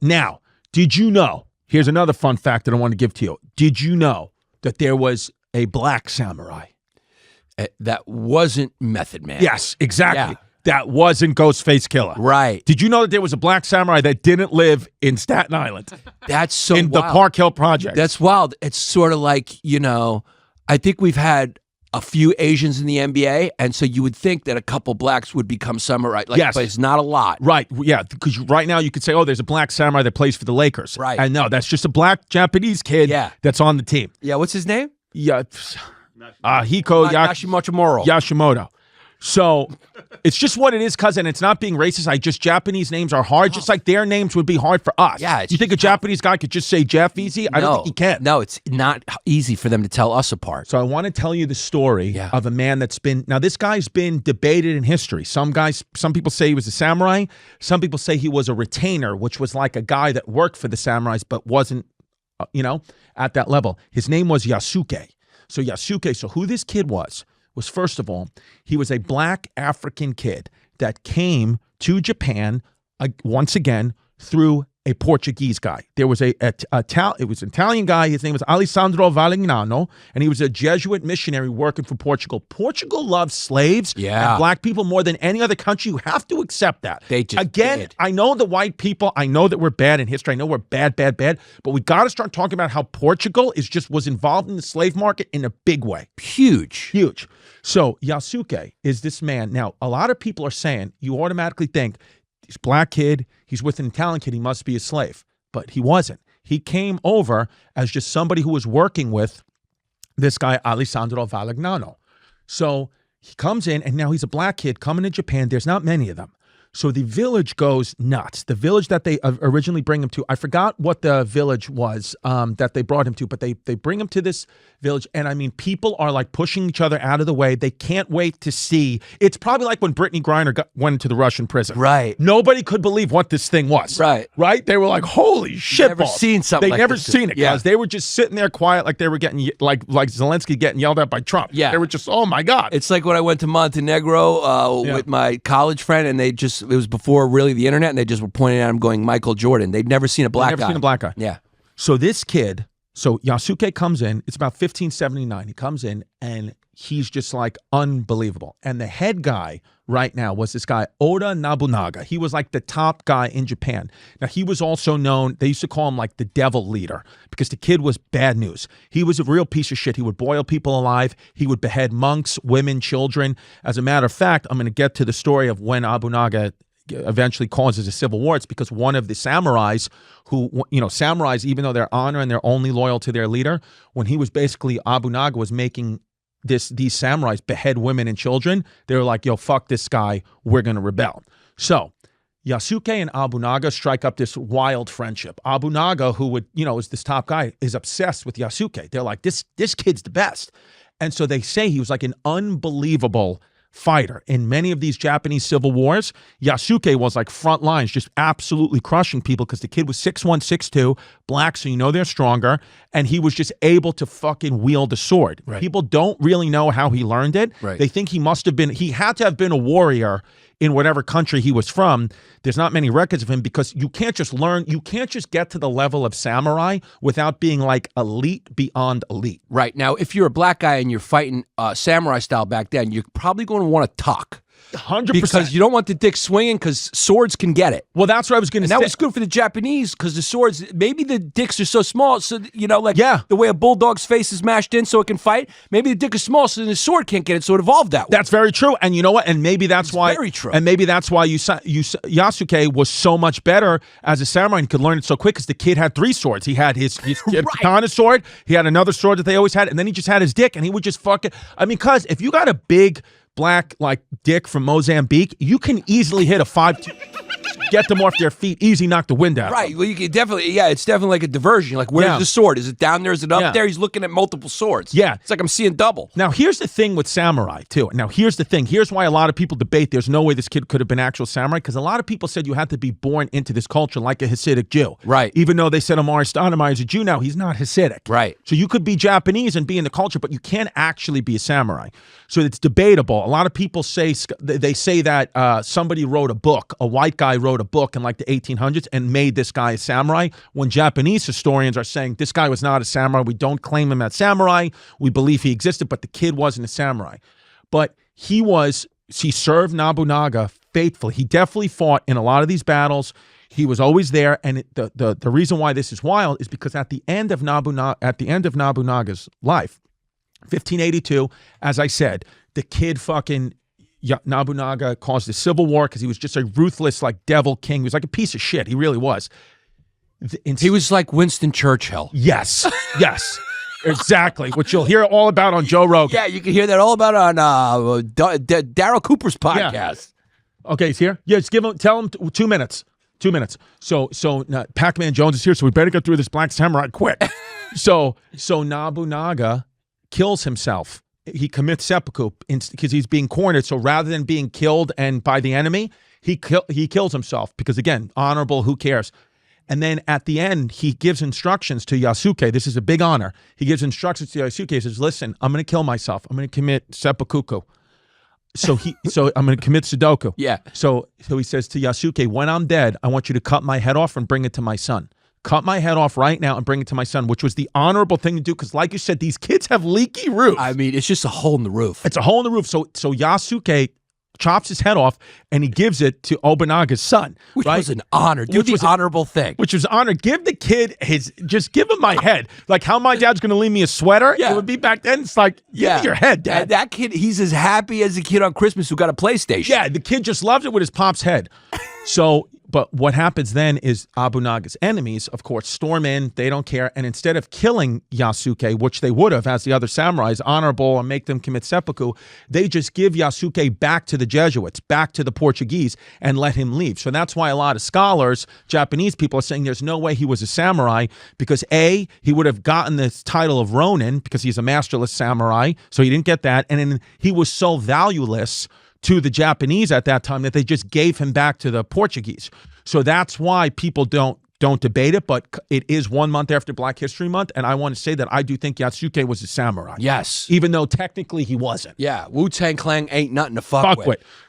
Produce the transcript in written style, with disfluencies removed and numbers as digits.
Now, did you know? Here's another fun fact that I want to give to you. Did you know that there was a black samurai? That wasn't Method Man. Yes, exactly. Yeah. That wasn't Ghostface Killer. Right. Did you know that there was a black samurai that didn't live in Staten Island? That's so in wild. the Park Hill Project. That's wild. It's sort of like, I think we've had a few Asians in the NBA, and so you would think that a couple blacks would become samurai. Yes. But it's not a lot. Right, yeah, because right now you could say, oh, there's a black samurai that plays for the Lakers. Right. And no, that's just a black Japanese kid that's on the team. Yeah, what's his name? Yeah, Hiko Yashimoto. So it's just what it is, cousin. It's not being racist. Japanese names are hard, just like their names would be hard for us. Yeah, you think a Japanese guy could just say Jeff easy? I don't think he can. No, it's not easy for them to tell us apart. So I want to tell you the story of a man that's been, now this guy's been debated in history. Some people say he was a samurai. Some people say he was a retainer, which was like a guy that worked for the samurais but wasn't, at that level. His name was Yasuke. So who this kid was first of all, he was a black African kid that came to Japan once again through a Portuguese guy. There was it was an Italian guy. His name was Alessandro Valignano, and he was a Jesuit missionary working for Portugal. Portugal loves slaves and black people more than any other country. You have to accept that. They just did. I know the white people. I know that we're bad in history. I know we're bad, but we got to start talking about how Portugal was involved in the slave market in a big way. Huge. So Yasuke is this man. Now, a lot of people are saying, you automatically think, he's a black kid, he's with an Italian kid, he must be a slave. But he wasn't. He came over as just somebody who was working with this guy, Alessandro Valignano. So he comes in, and now he's a black kid coming to Japan. There's not many of them. So the village goes nuts. The village that they originally bring him to, I forgot what the village was that they brought him to, but they bring him to this village, and I mean, people are like pushing each other out of the way. They can't wait to see. It's probably like when Brittany Griner went into the Russian prison. Right. Nobody could believe what this thing was. Right. They were like, holy shit. Never seen something like never this. seen it, guys. They were just sitting there quiet, like they were getting, like Zelensky getting yelled at by Trump. Yeah. They were just, oh my God. It's like when I went to Montenegro with my college friend, and it was before really the internet, and they just were pointing at him going, Michael Jordan. They'd never seen a black guy. Never seen a black guy. Yeah. So this kid, Yasuke comes in, it's about 1579. He comes in and he's just like unbelievable. And the head guy right now was this guy, Oda Nobunaga. He was like the top guy in Japan. Now, he was also known, they used to call him like the devil leader because the kid was bad news. He was a real piece of shit. He would boil people alive. He would behead monks, women, children. As a matter of fact, I'm going to get to the story of when Nobunaga eventually causes a civil war. It's because one of the samurais samurais, even though they're honor and they're only loyal to their leader, when he was basically, Nobunaga was making these samurais behead women and children, they were like, yo, fuck this guy, we're going to rebel. So Yasuke and Nobunaga strike up this wild friendship. Nobunaga, who is this top guy, is obsessed with Yasuke. They're like, this kid's the best. And so they say he was like an unbelievable fighter. In many of these Japanese civil wars, Yasuke was like front lines, just absolutely crushing people because the kid was 6'1", 6'2", black, so they're stronger, and he was just able to fucking wield a sword. Right. People don't really know how he learned it. Right. They think he had to have been a warrior in whatever country he was from. There's not many records of him because you can't just get to the level of samurai without being like elite beyond elite. Right. Now, if you're a black guy and you're fighting samurai style back then, you're probably going to want to tuck. 100%. Because you don't want the dick swinging because swords can get it. Well, that's what I was going to say. And that was good for the Japanese because the swords, maybe the dicks are so small, so, the way a bulldog's face is mashed in so it can fight, maybe the dick is small so the sword can't get it, so it evolved that way. That's very true. And you know what? And maybe that's why. Very true. And maybe that's why Yasuke was so much better as a samurai and could learn it so quick because the kid had 3 swords. He had his katana sword, he had another sword that they always had, and then he just had his dick, and he would just fucking, because if you got a big black like dick from Mozambique, you can easily hit a 5 get them off their feet, easy knock the wind out. Right. Well, you can definitely, it's definitely like a diversion. Like, where's the sword? Is it down there? Is it up there? He's looking at multiple swords. Yeah. It's like I'm seeing double. Now, here's the thing with samurai, too. Now, here's the thing. Here's why a lot of people debate there's no way this kid could have been actual samurai, because a lot of people said you had to be born into this culture like a Hasidic Jew. Right. Even though they said Amari Stoudemire is a Jew now, he's not Hasidic. Right. So you could be Japanese and be in the culture, but you can't actually be a samurai. So it's debatable. A lot of people say, they say that somebody wrote a book, a white guy wrote wrote a book in like the 1800s and made this guy a samurai, when Japanese historians are saying this guy was not a samurai. We don't claim him as samurai. We believe he existed, but the kid wasn't a samurai. But he served Nobunaga faithfully. He definitely fought in a lot of these battles. He was always there, and the reason why this is wild is because at the end of Nobunaga's life, 1582, as I said, the kid fucking Nobunaga caused a civil war because he was just a ruthless like devil king. He was like a piece of shit. He really was. He was like Winston Churchill. Yes, yes. Exactly, which you'll hear all about on Joe Rogan. Yeah, you can hear that all about on Daryl Cooper's podcast. Yeah. Okay, he's here. Yeah, just tell him 2 minutes. 2 minutes. So Pac-Man Jones is here, so we better get through this Black Samurai quick. so Nobunaga kills himself. He commits seppuku because he's being cornered. So rather than being killed and by the enemy, he kills himself because, again, honorable, who cares? And then at the end, he gives instructions to Yasuke. This is a big honor. He gives instructions to Yasuke. He says, listen, I'm going to kill myself. I'm going to commit seppuku. So I'm going to commit Sudoku. Yeah. So he says to Yasuke, when I'm dead, I want you to cut my head off and bring it to my son. Cut my head off right now and bring it to my son, which was the honorable thing to do because, like you said, these kids have leaky roofs. I mean, it's just a hole in the roof. It's a hole in the roof. So Yasuke chops his head off and he gives it to Obunaga's son. Which right? was an honor. Do the honorable thing. Which was an honor. Give the kid just give him my head. Like how my dad's going to leave me a sweater. Yeah. It would be back then. It's like, give me your head, Dad. And that kid, he's as happy as a kid on Christmas who got a PlayStation. Yeah, the kid just loves it with his pop's head. But what happens then is Abunaga's enemies, of course, storm in. They don't care. And instead of killing Yasuke, which they would have as the other samurais, honorable, and make them commit seppuku, they just give Yasuke back to the Jesuits, back to the Portuguese, and let him leave. So that's why a lot of scholars, Japanese people, are saying there's no way he was a samurai because A, he would have gotten this title of Ronin because he's a masterless samurai. So he didn't get that. And then he was so valueless to the Japanese at that time that they just gave him back to the Portuguese. So that's why people don't debate it, but it is 1 month after Black History Month, and I want to say that I do think Yasuke was a samurai. Yes. Even though technically he wasn't. Yeah, Wu-Tang Clan ain't nothing to fuck with.